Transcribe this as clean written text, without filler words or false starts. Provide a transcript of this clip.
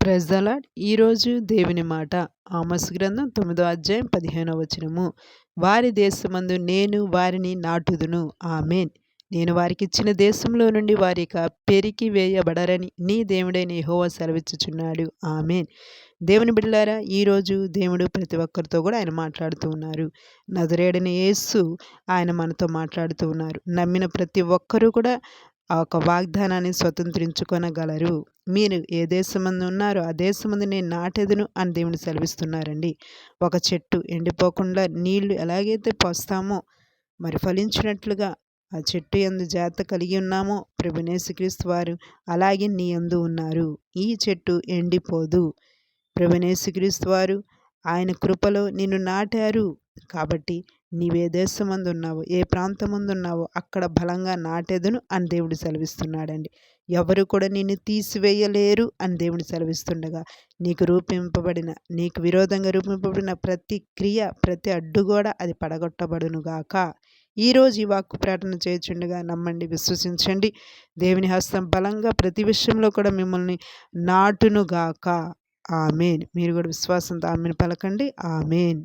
Praise the lord. ఈరోజు దేవుని మాట ఆమోస్ గ్రంథం 9వ అధ్యాయం 15వ వచనము. వారి దేశమందు నేను వారిని నాటుదును. ఆమేన్. నేను వారికిచ్చిన దేశంలో నుండి వారిక పెరికి వేయబడరని నీ దేవుడైన యెహోవా సెలవిచ్చుచున్నాడు. ఆమేన్. దేవుని బిడ్డలారా, ఈరోజు దేవుడు ప్రతి ఒక్కరితో కూడా ఆయన మాట్లాడుతూ ఉన్నారు. నజరేయుడైన యేసు ఆయన మనతో మాట్లాడుతూ ఉన్నారు. నమ్మిన ప్రతి ఒక్కరూ కూడా ఆ ఒక వాగ్దానాన్ని స్వతంత్రించుకొనగలరు. మీరు ఏ దేశమందు ఉన్నారో ఆ దేశమందు నేను నాటెదను అని దేవుని సెలవిస్తున్నారండి. ఒక చెట్టు ఎండిపోకుండా నీళ్లు ఎలాగైతే పోస్తామో మరి ఫలించినట్లుగా ఆ చెట్టు యందు జాగ్రత్త కలిగి ఉన్నామో ప్రభువైన యేసుక్రీస్తు వారు అలాగే నీ యందు ఉన్నారు. ఈ చెట్టు ఎండిపోదు. ప్రభువైన యేసుక్రీస్తు వారు ఆయన కృపలో నిన్ను నాటారు. కాబట్టి నీవే దేశమందు ఉన్నావో ఏ ప్రాంతమందు ఉన్నావో అక్కడ బలంగా నాటెదను అని దేవుడు సెలవిస్తున్నాడండి. ఎవరు కూడా నిన్ను తీసివేయలేరు అని దేవుడు సెలవిస్తుండగా నీకు విరోధంగా రూపింపబడిన ప్రతి క్రియ, ప్రతి అడ్డుగోడ అది పడగొట్టబడునుగాక. ఈరోజు ఈ వాక్కు ప్రకటన చేయుచుండగా నమ్మండి, విశ్వసించండి. దేవుని హస్తం బలంగా ప్రతి విషయంలో కూడా మిమ్మల్ని నాటునుగాక. ఆమేన్. మీరు కూడా విశ్వాసంతో ఆమేన్ పలకండి. ఆమేన్.